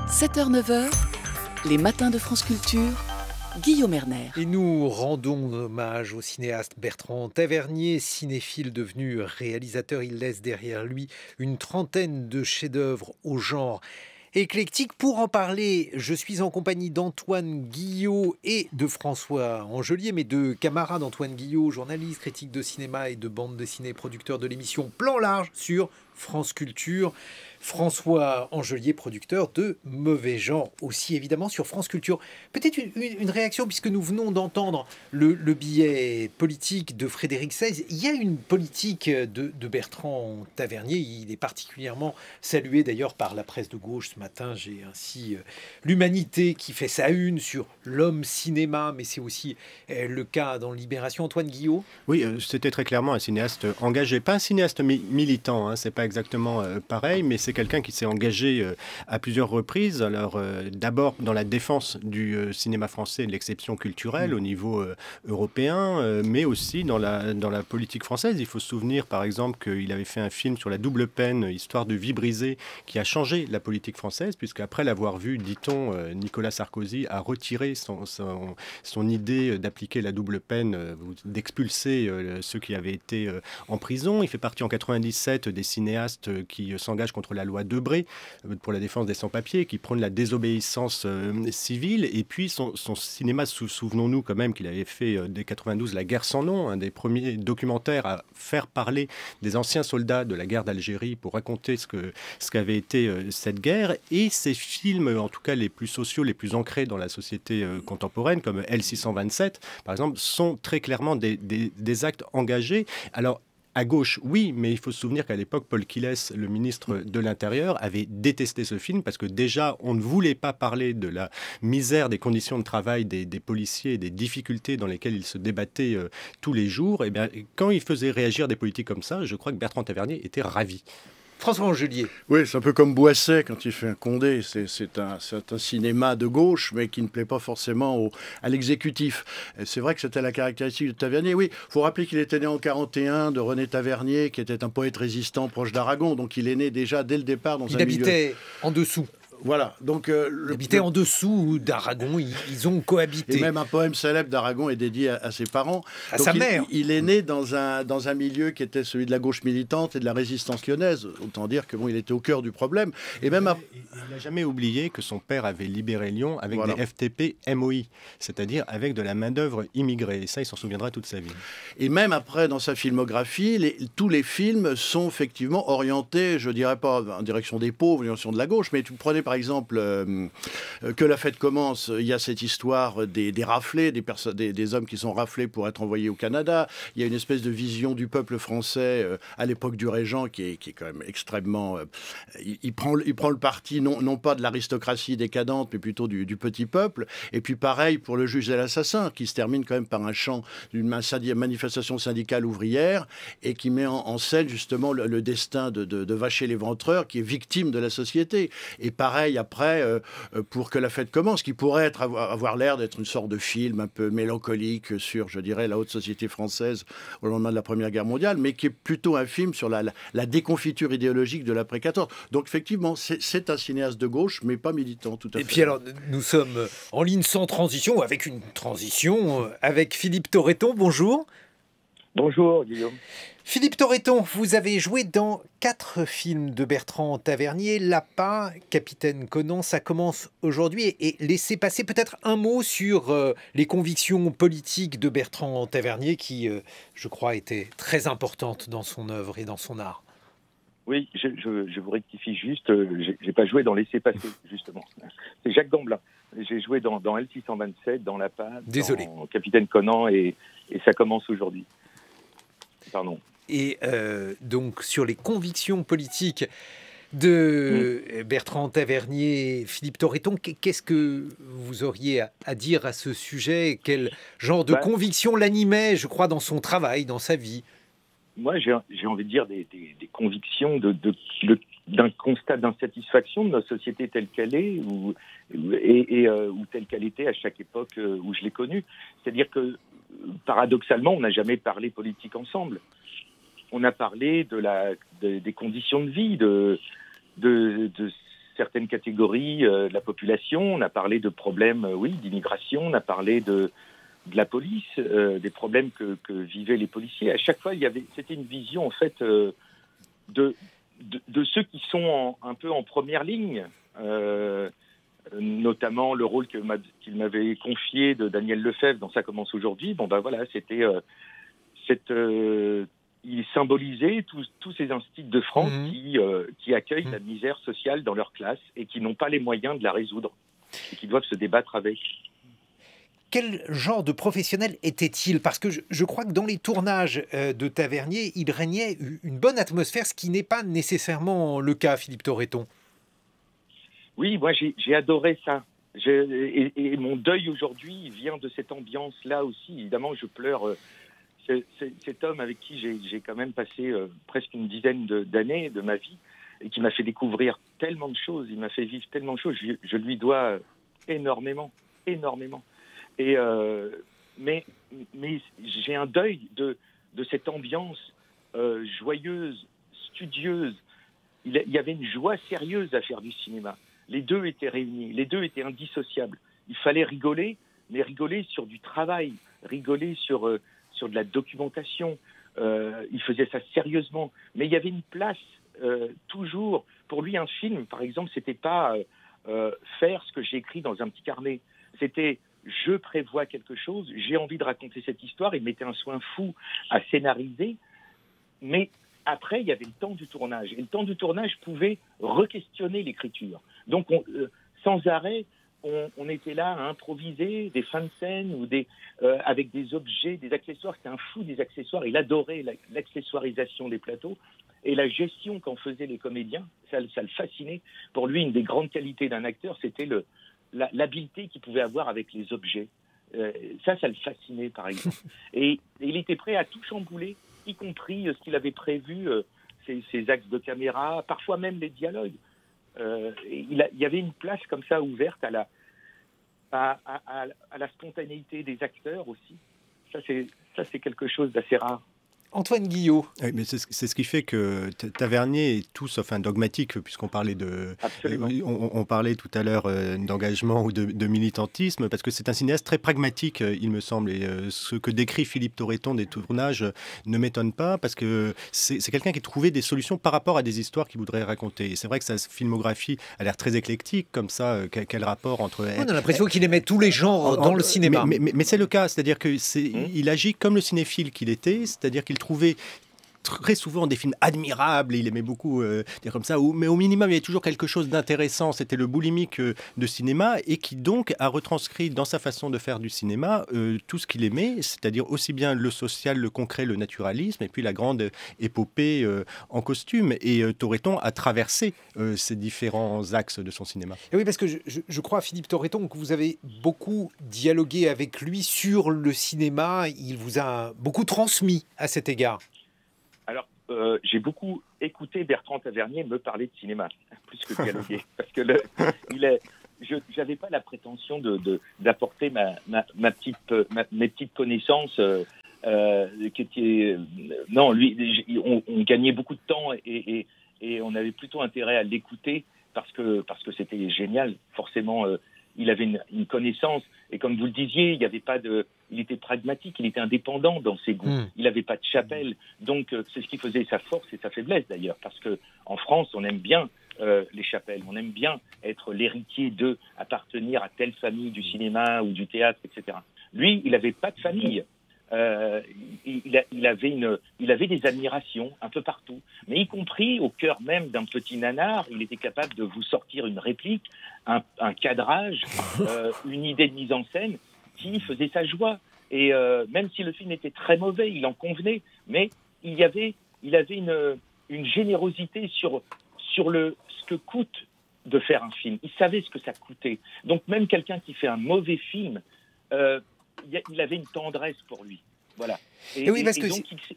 7h-9h, les matins de France Culture, Guillaume Erner. Et nous rendons hommage au cinéaste Bertrand Tavernier, cinéphile devenu réalisateur. Il laisse derrière lui une trentaine de chefs-d'œuvre au genre éclectique. Pour en parler, je suis en compagnie d'Antoine Guillot et de François Angelier, mes deux camarades. Antoine Guillot, journaliste, critique de cinéma et de bande dessinée, producteur de l'émission Plan Large sur France Culture. François Angelier, producteur de Mauvais Genre, aussi évidemment sur France Culture. Peut-être une réaction, puisque nous venons d'entendre le billet politique de Frédéric XVI. Il y a une politique de Bertrand Tavernier. Il est particulièrement salué d'ailleurs par la presse de gauche ce matin. J'ai ainsi l'Humanité qui fait sa une sur l'homme cinéma, mais c'est aussi le cas dans Libération. Antoine Guillot. Oui, c'était très clairement un cinéaste engagé. Pas un cinéaste militant, hein, c'est pas exactement pareil, mais c'est quelqu'un qui s'est engagé à plusieurs reprises. Alors, d'abord dans la défense du cinéma français et de l'exception culturelle au niveau européen, mais aussi dans la politique française. Il faut se souvenir, par exemple, qu'il avait fait un film sur la double peine, Histoire de vie brisée, qui a changé la politique française, puisqu'après l'avoir vu, dit-on, Nicolas Sarkozy a retiré son idée d'appliquer la double peine, d'expulser ceux qui avaient été en prison. Il fait partie en 97 des cinéastes qui s'engagent contre la loi Debré pour la défense des sans-papiers, qui prône la désobéissance civile. Et puis son cinéma, souvenons-nous quand même qu'il avait fait dès 92 La guerre sans nom, un des premiers documentaires à faire parler des anciens soldats de la guerre d'Algérie pour raconter ce qu'avait été cette guerre. Et ces films, en tout cas les plus sociaux, les plus ancrés dans la société contemporaine, comme L627 par exemple, sont très clairement des actes engagés. Alors, à gauche, oui, mais il faut se souvenir qu'à l'époque, Paul Quilles, le ministre de l'Intérieur, avait détesté ce film parce que déjà, on ne voulait pas parler de la misère des conditions de travail des policiers et des difficultés dans lesquelles ils se débattaient tous les jours. Et bien, quand il faisait réagir des politiques comme ça, je crois que Bertrand Tavernier était ravi. François Angelier. Oui, c'est un peu comme Boisset quand il fait un Condé. C'est un cinéma de gauche, mais qui ne plaît pas forcément à l'exécutif. Et c'est vrai que c'était la caractéristique de Tavernier. Oui, il faut rappeler qu'il était né en 41 de René Tavernier, qui était un poète résistant proche d'Aragon. Donc il est né déjà dès le départ dans un milieu... Il habitait en dessous. Voilà, donc... il habitait en dessous d'Aragon, ils ont cohabité. Et même un poème célèbre d'Aragon est dédié à ses parents. À sa mère. Il est né dans un milieu qui était celui de la gauche militante et de la résistance lyonnaise. Autant dire que il était au cœur du problème. Et même il n'a jamais oublié que son père avait libéré Lyon avec des FTP MOI, c'est-à-dire avec de la main-d'œuvre immigrée. Et ça, il s'en souviendra toute sa vie. Et même après, dans sa filmographie, tous les films sont effectivement orientés, je dirais pas en direction des pauvres, en direction de la gauche, mais tu prenais par exemple Que la fête commence, il y a cette histoire des raflés, des hommes qui sont raflés pour être envoyés au Canada. Il y a une espèce de vision du peuple français à l'époque du Régent qui est quand même extrêmement... il prend le parti non pas de l'aristocratie décadente, mais plutôt du petit peuple. Et puis pareil pour Le juge et l'assassin, qui se termine quand même par un chant d'une manifestation syndicale ouvrière et qui met en scène justement le destin de Vacher l'éventreur, qui est victime de la société. Et pareil après pour Que la fête commence, qui pourrait avoir l'air d'être une sorte de film un peu mélancolique sur, je dirais, la haute société française au lendemain de la Première Guerre mondiale, mais qui est plutôt un film sur la déconfiture idéologique de l'après 14. Donc effectivement, c'est un cinéaste de gauche, mais pas militant tout à fait. Et puis alors, nous sommes en ligne sans transition, ou avec une transition, avec Philippe Torreton. Bonjour. Bonjour Guillaume. Philippe Torreton, vous avez joué dans 4 films de Bertrand Tavernier, Lapin, Capitaine Conan, ça commence aujourd'hui. Et laissez passer peut-être un mot sur les convictions politiques de Bertrand Tavernier qui, je crois, étaient très importantes dans son œuvre et dans son art. Oui, je vous rectifie juste, j'ai pas joué dans Laissez passer, justement. C'est Jacques Gamblin. J'ai joué dans L627, dans Lapin, dans Capitaine Conan et ça commence aujourd'hui. Pardon. Et donc, sur les convictions politiques de Bertrand Tavernier, Philippe Torreton, qu'est-ce que vous auriez à dire à ce sujet? Quel genre de conviction l'animait, je crois, dans son travail, dans sa vie? Moi, j'ai envie de dire des convictions d'un constat d'insatisfaction de notre société telle qu'elle est ou telle qu'elle était à chaque époque où je l'ai connue. C'est-à-dire que, paradoxalement, on n'a jamais parlé politique ensemble. On a parlé des conditions de vie, de certaines catégories de la population. On a parlé de problèmes, oui, d'immigration. On a parlé de la police, des problèmes que vivaient les policiers. À chaque fois, c'était une vision en fait de ceux qui sont un peu en première ligne, notamment le rôle qu'il m'avait confié de Daniel Lefebvre dans Ça commence aujourd'hui. Bon ben voilà, c'était il symbolisait tous ces instituts de France qui accueillent la misère sociale dans leur classe et qui n'ont pas les moyens de la résoudre et qui doivent se débattre avec. Quel genre de professionnel était-il? Parce que je crois que dans les tournages de Tavernier, il régnait une bonne atmosphère, ce qui n'est pas nécessairement le cas, Philippe Torreton. Oui, moi j'ai adoré ça. Et mon deuil aujourd'hui vient de cette ambiance-là aussi. Évidemment, je pleure. Cet homme avec qui j'ai quand même passé presque une dizaine d'années de ma vie et qui m'a fait découvrir tellement de choses, il m'a fait vivre tellement de choses. Je lui dois énormément. Mais j'ai un deuil de cette ambiance joyeuse, studieuse. Il y avait une joie sérieuse à faire du cinéma. Les deux étaient réunis, les deux étaient indissociables. Il fallait rigoler, mais rigoler sur du travail, rigoler sur de la documentation. Il faisait ça sérieusement. Mais il y avait une place toujours. Pour lui, un film, par exemple, c'était pas faire ce que j'ai écrit dans un petit carnet. C'était je prévois quelque chose, j'ai envie de raconter cette histoire. Il mettait un soin fou à scénariser. Mais après, il y avait le temps du tournage. Et le temps du tournage pouvait re-questionner l'écriture. Donc, sans arrêt, on était là à improviser des fins de scène ou avec des objets, des accessoires. C'était un fou des accessoires. Il adorait l'accessoirisation des plateaux. Et la gestion qu'en faisaient les comédiens, ça le fascinait. Pour lui, une des grandes qualités d'un acteur, c'était l'habileté qu'il pouvait avoir avec les objets. Ça le fascinait, par exemple. Et il était prêt à tout chambouler, y compris ce qu'il avait prévu, ses axes de caméra, parfois même les dialogues. Il y avait une place comme ça ouverte à la spontanéité des acteurs aussi. Ça, c'est quelque chose d'assez rare. Antoine Guillot. Oui, mais c'est ce qui fait que Tavernier est tout sauf un dogmatique, puisqu'on parlait on parlait tout à l'heure d'engagement ou de militantisme, parce que c'est un cinéaste très pragmatique, il me semble. Et ce que décrit Philippe Torreton des tournages ne m'étonne pas, parce que c'est quelqu'un qui trouvait des solutions par rapport à des histoires qu'il voudrait raconter. Et c'est vrai que sa filmographie a l'air très éclectique, comme ça. Quel rapport entre... On a l'impression qu'il aimait tous les genres dans le cinéma. Mais c'est le cas, c'est-à-dire qu'il agit comme le cinéphile qu'il était, c'est-à-dire qu'il trouvait très souvent des films admirables, et il aimait beaucoup dire comme ça, mais au minimum il y avait toujours quelque chose d'intéressant. C'était le boulimique de cinéma, et qui donc a retranscrit dans sa façon de faire du cinéma tout ce qu'il aimait, c'est-à-dire aussi bien le social, le concret, le naturalisme, et puis la grande épopée en costume. Et Torreton a traversé ces différents axes de son cinéma. Et oui, parce que je crois, Philippe Torreton, que vous avez beaucoup dialogué avec lui sur le cinéma. Il vous a beaucoup transmis à cet égard. Alors, j'ai beaucoup écouté Bertrand Tavernier me parler de cinéma, plus que dialoguer, parce que je n'avais pas la prétention d'apporter mes petites connaissances. Non, lui, on gagnait beaucoup de temps et on avait plutôt intérêt à l'écouter parce que c'était génial. Forcément, il avait une connaissance, et comme vous le disiez, il était pragmatique, il était indépendant dans ses goûts. Il n'avait pas de chapelle, donc c'est ce qui faisait sa force et sa faiblesse d'ailleurs, parce que en France, on aime bien les chapelles, on aime bien être l'héritier appartenir à telle famille du cinéma ou du théâtre, etc. Lui, il n'avait pas de famille. Il avait des admirations un peu partout, mais y compris au cœur même d'un petit nanar, il était capable de vous sortir une réplique, un cadrage, une idée de mise en scène qui faisait sa joie. Et même si le film était très mauvais, il en convenait, mais il avait une générosité sur ce que coûte de faire un film. Il savait ce que ça coûtait. Donc même quelqu'un qui fait un mauvais film, il avait une tendresse pour lui. Voilà. Et oui, donc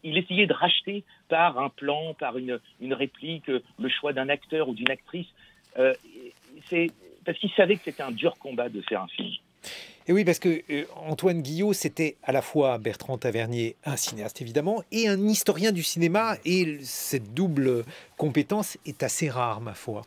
il essayait de racheter par un plan, par une réplique, le choix d'un acteur ou d'une actrice. C'est parce qu'il savait que c'était un dur combat de faire un film. Et oui, parce que Antoine Guillot, c'était à la fois Bertrand Tavernier, un cinéaste évidemment, et un historien du cinéma. Et cette double compétence est assez rare, ma foi.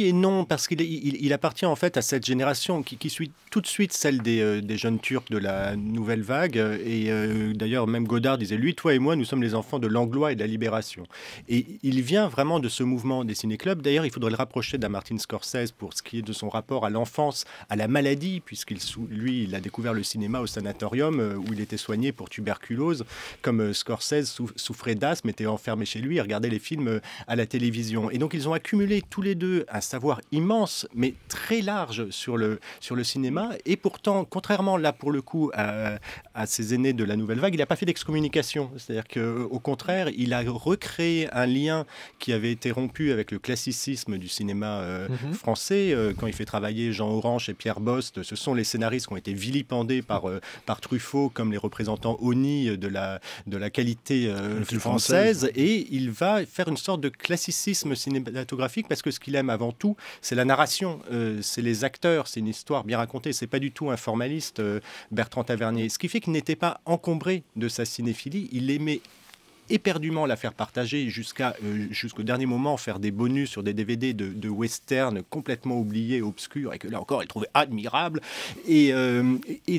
et non, parce qu'il appartient en fait à cette génération qui suit tout de suite celle des jeunes Turcs de la nouvelle vague. Et d'ailleurs, même Godard disait, lui, toi et moi, nous sommes les enfants de Langlois et de la Libération. Et il vient vraiment de ce mouvement des ciné-clubs. D'ailleurs, il faudrait le rapprocher d'un Martin Scorsese pour ce qui est de son rapport à l'enfance, à la maladie, puisqu'il il a découvert le cinéma au sanatorium où il était soigné pour tuberculose, comme Scorsese souffrait d'asthme, était enfermé chez lui et regardait les films à la télévision. Et donc, ils ont accumulé tous les deux un savoir immense, mais très large sur le cinéma. Et pourtant, contrairement là, pour le coup, à ses aînés de la nouvelle vague, il n'a pas fait d'excommunication. C'est-à-dire qu'au contraire, il a recréé un lien qui avait été rompu avec le classicisme du cinéma français. Quand il fait travailler Jean Orange et Pierre Bost, ce sont les scénaristes qui ont été vilipendés par Truffaut comme les représentants honnis de la qualité française. Et il va faire une sorte de classicisme cinématographique parce que ce qu'il aime avant tout, c'est la narration, c'est les acteurs, c'est une histoire bien racontée. C'est pas du tout un formaliste, Bertrand Tavernier. Ce qui fait qu'il n'était pas encombré de sa cinéphilie. Il aimait éperdument la faire partager jusqu'au dernier moment, faire des bonus sur des DVD de western complètement oubliés, obscurs, et que là encore, il trouvait admirable, et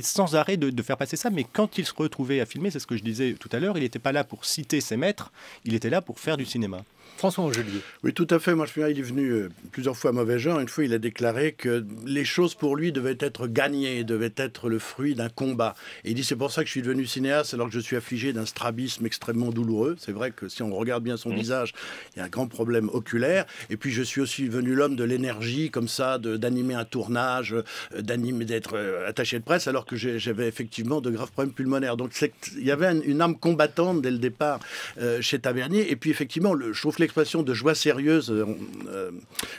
sans arrêt de faire passer ça. Mais quand il se retrouvait à filmer, c'est ce que je disais tout à l'heure, il n'était pas là pour citer ses maîtres, il était là pour faire du cinéma. François Angelier. Oui, tout à fait. Moi, je me souviens, il est venu plusieurs fois à Mauvais Genre. Une fois, il a déclaré que les choses pour lui devaient être gagnées, devaient être le fruit d'un combat. Et il dit, c'est pour ça que je suis devenu cinéaste alors que je suis affligé d'un strabisme extrêmement douloureux. C'est vrai que si on regarde bien son visage, il y a un grand problème oculaire. Et puis, je suis aussi devenu l'homme de l'énergie, comme ça, d'animer un tournage, d'être attaché de presse, alors que j'avais effectivement de graves problèmes pulmonaires. Donc, il y avait une âme combattante dès le départ chez Tavernier. Et puis, effectivement, je trouve que l'expression de joie sérieuse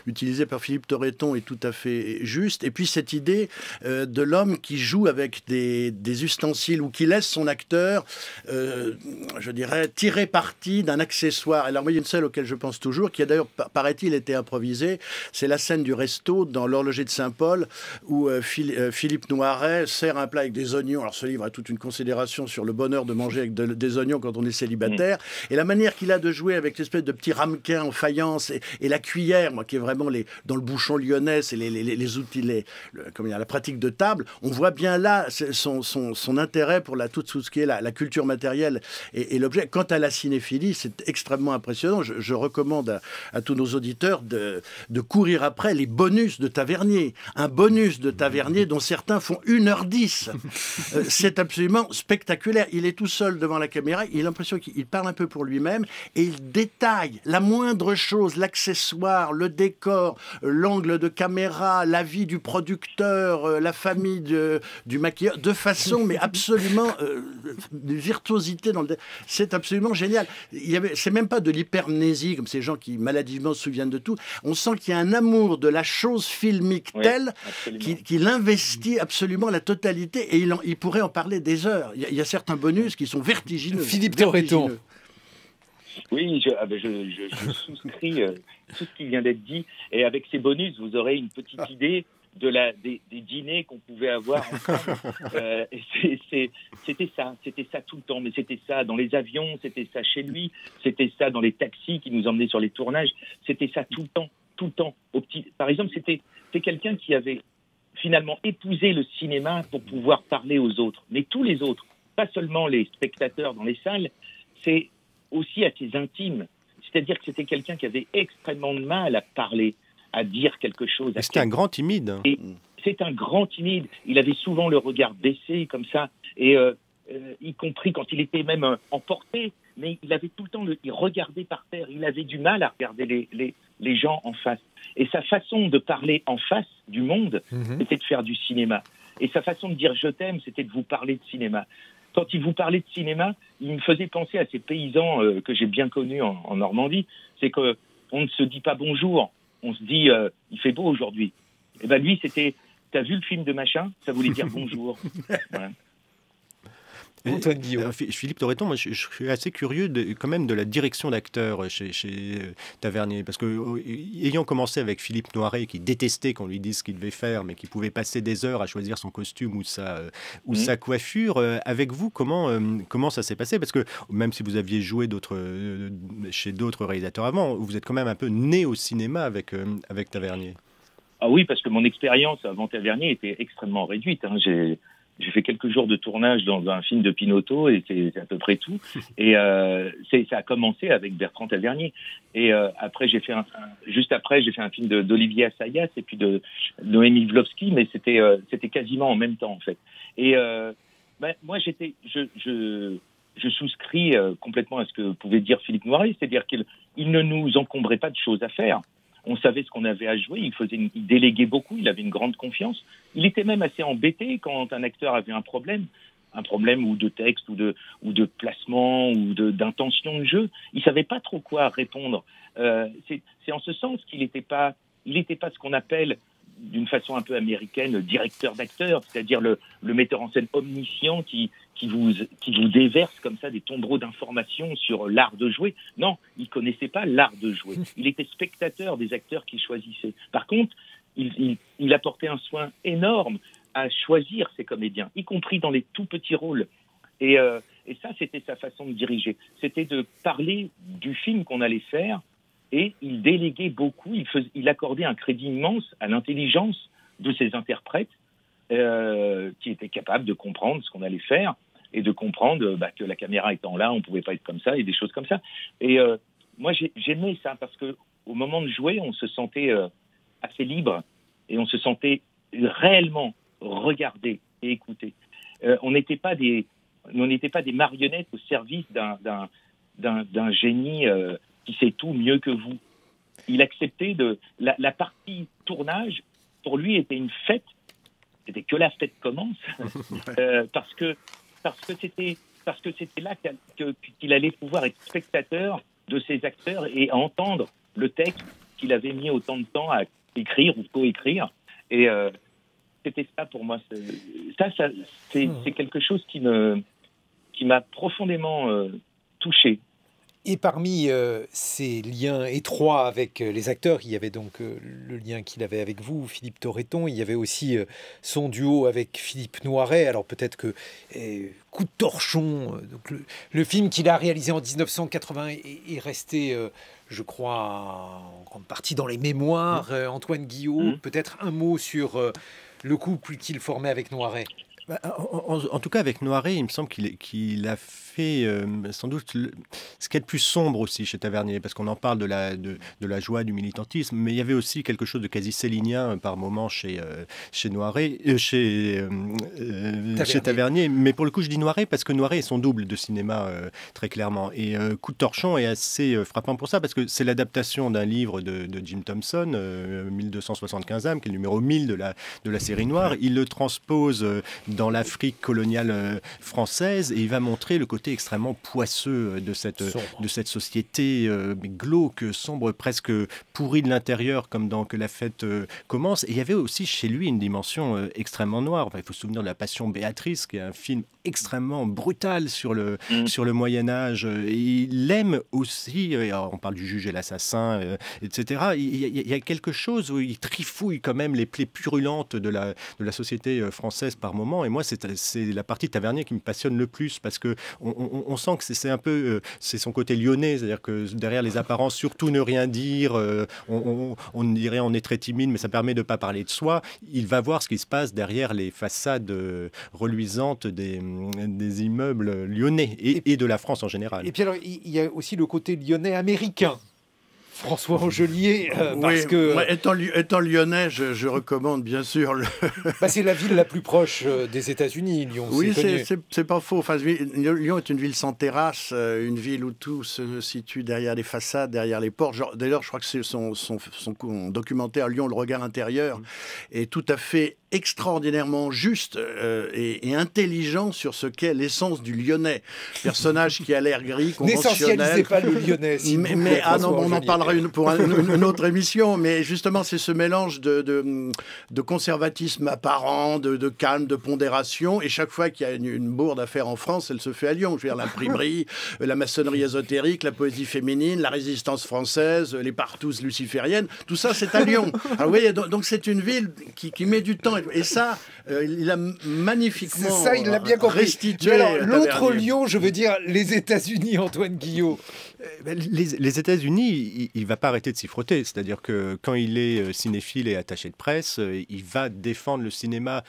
utilisée par Philippe Torreton est tout à fait juste. Et puis cette idée de l'homme qui joue avec des ustensiles ou qui laisse son acteur, je dirais, tirer parti d'un accessoire. Alors moi, il y a une scène auquel je pense toujours, qui a d'ailleurs, paraît-il, été improvisée. C'est la scène du resto dans l'Horloger de Saint-Paul où Philippe Noiret sert un plat avec des oignons. Alors ce livre a toute une considération sur le bonheur de manger avec des oignons quand on est célibataire. Et la manière qu'il a de jouer avec l'espèce de petit ramequin en faïence et la cuillère, moi qui est vraiment dans le bouchon lyonnais, c'est les outils, la pratique de table, on voit bien là son intérêt pour tout ce qui est la culture matérielle et l'objet. Quant à la cinéphilie, c'est extrêmement impressionnant. Je recommande à tous nos auditeurs de courir après les bonus de Tavernier. Un bonus de Tavernier dont certains font 1h10. C'est absolument spectaculaire. Il est tout seul devant la caméra, il a l'impression qu'il parle un peu pour lui-même et il détaille la moindre chose, l'accessoire, le décor, l'angle de caméra, la vie du producteur, la famille du maquilleur, de façon mais absolument de virtuosité. C'est absolument génial. C'est même pas de l'hypermnésie, comme ces gens qui maladivement se souviennent de tout. On sent qu'il y a un amour de la chose filmique telle qu'il investit absolument la totalité et il pourrait en parler des heures. Il y a certains bonus qui sont vertigineux. Philippe Torreton. Oui, je souscris tout ce qui vient d'être dit. Et avec ces bonus, vous aurez une petite idée des dîners qu'on pouvait avoir ensemble. C'était ça tout le temps. Mais c'était ça dans les avions, c'était ça chez lui, c'était ça dans les taxis qui nous emmenaient sur les tournages. C'était ça tout le temps. Par exemple, c'était quelqu'un qui avait finalement épousé le cinéma pour pouvoir parler aux autres. Mais tous les autres, pas seulement les spectateurs dans les salles, c'est aussi à ses intimes. C'est-à-dire que c'était quelqu'un qui avait extrêmement de mal à parler, à dire quelque chose. C'était un grand timide. Et c'est un grand timide. Il avait souvent le regard baissé, comme ça, et y compris quand il était même emporté, mais il avait tout le temps, il regardait par terre. Il avait du mal à regarder les gens en face. Et sa façon de parler en face du monde, c'était de faire du cinéma. Et sa façon de dire « je t'aime », c'était de vous parler de cinéma. Quand il vous parlait de cinéma, il me faisait penser à ces paysans que j'ai bien connus en Normandie. C'est qu'on ne se dit pas bonjour, on se dit il fait beau aujourd'hui. Et ben lui, c'était t'as vu le film de machin, ça voulait dire bonjour. Voilà. Antoine Guillaume. Philippe Torreton, moi, je suis assez curieux quand même de la direction d'acteur chez Tavernier, parce que ayant commencé avec Philippe Noiret, qui détestait qu'on lui dise ce qu'il devait faire, mais qui pouvait passer des heures à choisir son costume ou sa coiffure, avec vous, comment ça s'est passé? Parce que même si vous aviez joué chez d'autres réalisateurs avant, vous êtes quand même un peu né au cinéma avec Tavernier. Ah oui, parce que mon expérience avant Tavernier était extrêmement réduite. Hein. J'ai fait quelques jours de tournage dans un film de Pinotto et c'est à peu près tout. Et ça a commencé avec Bertrand Tavernier. Et après, juste après, j'ai fait un film d'Olivier Assayas et puis de Noémie Vlovsky, mais c'était quasiment en même temps en fait. Et moi, je souscris complètement à ce que pouvait dire Philippe Noiret, c'est-à-dire qu'il ne nous encombrait pas de choses à faire. On savait ce qu'on avait à jouer, il déléguait beaucoup, il avait une grande confiance. Il était même assez embêté quand un acteur avait un problème ou de texte ou de placement ou d'intention de jeu. Il savait pas trop quoi répondre. C'est en ce sens qu'il n'était pas ce qu'on appelle d'une façon un peu américaine directeur d'acteur, c'est-à-dire le metteur en scène omniscient qui vous déverse comme ça des tombereaux d'informations sur l'art de jouer. Non, il connaissait pas l'art de jouer. Il était spectateur des acteurs qu'il choisissait. Par contre, il apportait un soin énorme à choisir ses comédiens, y compris dans les tout petits rôles. Et ça, c'était sa façon de diriger. C'était de parler du film qu'on allait faire, et il déléguait beaucoup. Il accordait un crédit immense à l'intelligence de ses interprètes, qui étaient capables de comprendre ce qu'on allait faire et de comprendre que la caméra étant là, on ne pouvait pas être comme ça et des choses comme ça. Et moi, j'aimais ça parce que au moment de jouer, on se sentait assez libre et on se sentait réellement regardé et écouté. On n'était pas des marionnettes au service d'un génie qui sait tout mieux que vous. Il acceptait la partie tournage, pour lui, était une fête. C'était que la fête commence, parce que c'était là qu'il allait pouvoir être spectateur de ses acteurs et entendre le texte qu'il avait mis autant de temps à écrire ou co-écrire. Et c'était ça pour moi. C'est quelque chose qui m'a profondément touché. Et parmi ces liens étroits avec les acteurs, il y avait donc le lien qu'il avait avec vous, Philippe Torreton. Il y avait aussi son duo avec Philippe Noiret. Alors peut-être que Coup de torchon, donc le film qu'il a réalisé en 1980 est resté, je crois, en grande partie dans les mémoires. Antoine Guillaume, peut-être un mot sur le couple qu'il formait avec Noiret. En tout cas, avec Noiret, il me semble qu'il a fait sans doute ce qu'il y a de plus sombre aussi chez Tavernier, parce qu'on en parle de la joie, du militantisme, mais il y avait aussi quelque chose de quasi célinien par moment chez Noiret, chez Tavernier. Mais pour le coup, je dis Noiret parce que Noiret est son double de cinéma, très clairement. Et Coup de torchon est assez frappant pour ça, parce que c'est l'adaptation d'un livre de Jim Thompson, 1275 âmes, qui est le numéro 1000 de la série noire. Il le transpose dans l'Afrique coloniale française, et il va montrer le côté extrêmement poisseux de cette société glauque, sombre, presque pourrie de l'intérieur, comme dans Que la fête commence. Et il y avait aussi chez lui une dimension extrêmement noire. Enfin, il faut se souvenir de La Passion Béatrice, qui est un film extrêmement brutal sur le Moyen-Âge. Et il aime aussi, on parle du juge et l'assassin, etc. Il y a quelque chose où il trifouille quand même les plaies purulentes de la société française par moment. Et moi, c'est la partie de Tavernier qui me passionne le plus, parce que on sent que c'est un peu c'est son côté lyonnais, c'est-à-dire que derrière les apparences, surtout ne rien dire, on dirait on est très timide, mais ça permet de ne pas parler de soi. Il va voir ce qui se passe derrière les façades reluisantes des immeubles lyonnais et de la France en général. Et puis alors, il y a aussi le côté lyonnais américain. François Angelier, parce que... Étant lyonnais, je recommande bien sûr... c'est la ville la plus proche des États-Unis, Lyon. Oui, c'est pas faux. Enfin, Lyon est une ville sans terrasse, une ville où tout se situe derrière les façades, derrière les portes. D'ailleurs, je crois que c'est son documentaire Lyon, le regard intérieur, est tout à fait extraordinairement juste et intelligent sur ce qu'est l'essence du Lyonnais. Personnage qui a l'air gris, conventionnel. N'essentialisez pas le Lyonnais. On en parlera pour une autre émission, mais justement, c'est ce mélange de conservatisme apparent, de calme, de pondération, et chaque fois qu'il y a une bourde à faire en France, elle se fait à Lyon. Je veux dire, l'imprimerie, la maçonnerie ésotérique, la poésie féminine, la résistance française, les partouzes lucifériennes, tout ça, c'est à Lyon. Alors, vous voyez, donc c'est une ville qui met du temps, et ça, il a magnifiquement il l'a bien compris. restitué. Alors, l'autre Lyon, je veux dire les États-Unis, Antoine Guillot. Les États-Unis, il ne va pas arrêter de s'y frotter. C'est-à-dire que quand il est cinéphile et attaché de presse, il va défendre le cinéma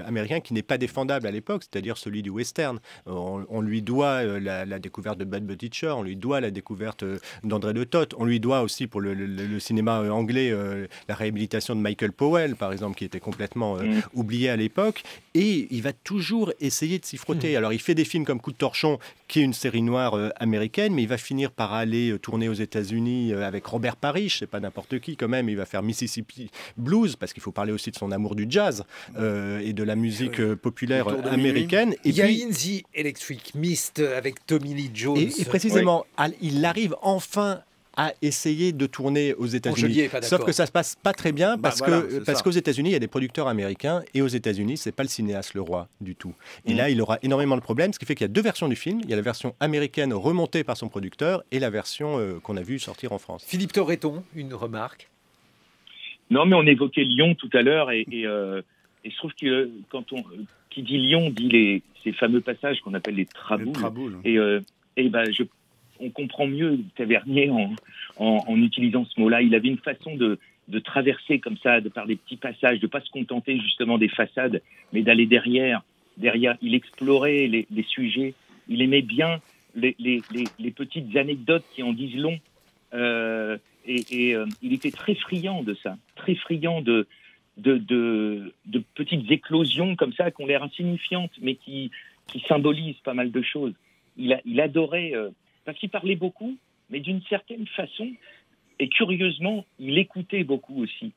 américain qui n'est pas défendable à l'époque, c'est-à-dire celui du western. On lui doit la découverte de Bud Buttigieg, on lui doit la découverte d'André Le Toth, on lui doit aussi pour le cinéma anglais la réhabilitation de Michael Powell, par exemple, qui était complètement oublié à l'époque. Et il va toujours essayer de s'y frotter. Alors, il fait des films comme Coup de torchon, qui est une série noire américaine, mais il va finir par aller tourner aux États-Unis avec Robert Parrish, c'est pas n'importe qui quand même. Il va faire Mississippi Blues, parce qu'il faut parler aussi de son amour du jazz et de la musique populaire américaine. Et il y a In the Electric Mist avec Tommy Lee Jones. Et précisément, il arrive enfin à essayer de tourner aux États-Unis. Sauf que ça se passe pas très bien parce qu'aux États-Unis, il y a des producteurs américains et aux États-Unis, c'est pas le cinéaste le roi du tout. Et là, il aura énormément de problèmes, ce qui fait qu'il y a deux versions du film. Il y a la version américaine remontée par son producteur et la version qu'on a vue sortir en France. Philippe Torreton, une remarque? Non, mais on évoquait Lyon tout à l'heure et je trouve que qui dit Lyon dit ces fameux passages qu'on appelle les traboules. On comprend mieux Tavernier en utilisant ce mot-là. Il avait une façon de traverser comme ça, par des petits passages, de ne pas se contenter justement des façades, mais d'aller derrière. Il explorait les sujets. Il aimait bien les petites anecdotes qui en disent long. Il était très friand de ça, très friand de petites éclosions comme ça, qui ont l'air insignifiantes, mais qui symbolisent pas mal de choses. Il adorait... parce qu'il parlait beaucoup, mais d'une certaine façon, et curieusement, il écoutait beaucoup aussi.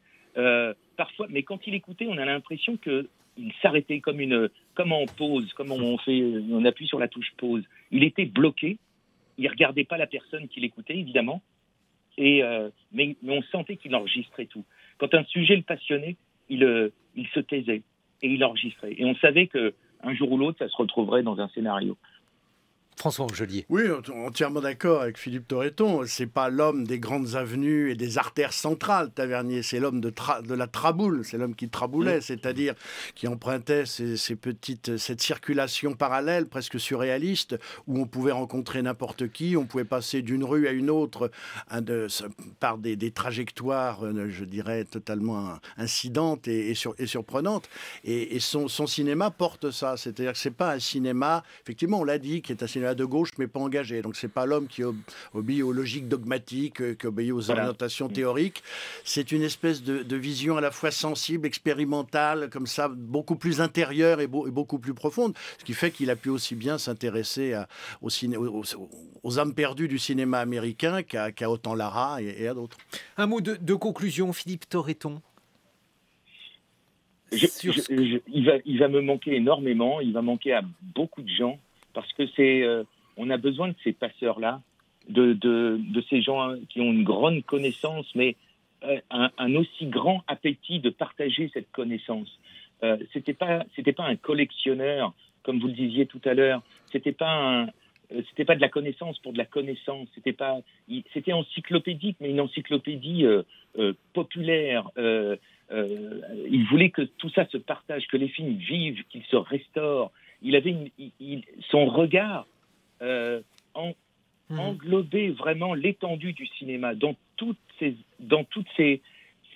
Parfois, mais quand il écoutait, on a l'impression qu'il s'arrêtait comme en pause, comme on appuie sur la touche pause. Il était bloqué, il regardait pas la personne qu'il écoutait, évidemment, mais on sentait qu'il enregistrait tout. Quand un sujet le passionnait, il se taisait et il enregistrait. Et on savait qu'un jour ou l'autre, ça se retrouverait dans un scénario. François Angelier. Oui, entièrement d'accord avec Philippe Torreton. C'est pas l'homme des grandes avenues et des artères centrales, Tavernier. C'est l'homme de la traboule. C'est l'homme qui traboulait, c'est-à-dire qui empruntait cette circulation parallèle, presque surréaliste, où on pouvait rencontrer n'importe qui, on pouvait passer d'une rue à une autre par des trajectoires, je dirais, totalement incidentes et surprenantes. Et son cinéma porte ça. C'est-à-dire que c'est pas un cinéma, effectivement, on l'a dit, qui est un cinéma de gauche, mais pas engagé. Donc, c'est pas l'homme qui obéit aux logiques dogmatiques, qui obéit aux orientations théoriques. C'est une espèce de vision à la fois sensible, expérimentale, comme ça, beaucoup plus intérieure et beaucoup plus profonde. Ce qui fait qu'il a pu aussi bien s'intéresser aux âmes perdues du cinéma américain qu'à Autant Lara et à d'autres. Un mot de conclusion, Philippe Torreton. Il va me manquer énormément. Il va manquer à beaucoup de gens. Parce que on a besoin de ces passeurs-là, de ces gens qui ont une grande connaissance, mais un aussi grand appétit de partager cette connaissance. C'était pas un collectionneur, comme vous le disiez tout à l'heure. C'était pas de la connaissance pour de la connaissance. C'était encyclopédique, mais une encyclopédie populaire. Il voulait que tout ça se partage, que les films vivent, qu'ils se restaurent. Il avait son regard englobait vraiment l'étendue du cinéma dans toutes ces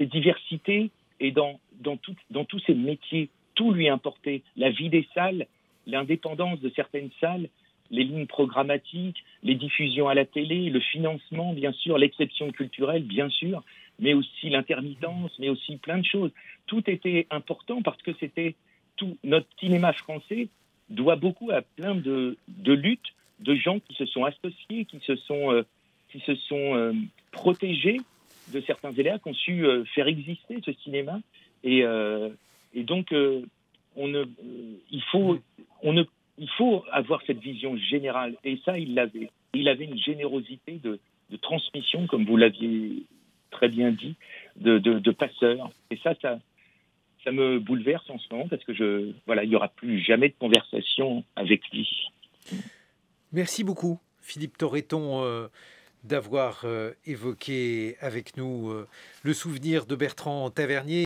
diversités et dans tous ces métiers. Tout lui importait. La vie des salles, l'indépendance de certaines salles, les lignes programmatiques, les diffusions à la télé, le financement, bien sûr, l'exception culturelle, bien sûr, mais aussi l'intermittence, mais aussi plein de choses. Tout était important parce que c'était tout. Notre cinéma français doit beaucoup à plein de luttes, de gens qui se sont associés, qui se sont protégés de certains élèves, qui ont su faire exister ce cinéma. Et Et donc, il faut avoir cette vision générale. Et ça, il l'avait. Il avait une générosité de transmission, comme vous l'aviez très bien dit, de passeur. Et ça me bouleverse en ce moment parce que il n'y aura plus jamais de conversation avec lui. Merci beaucoup, Philippe Torreton, d'avoir évoqué avec nous le souvenir de Bertrand Tavernier.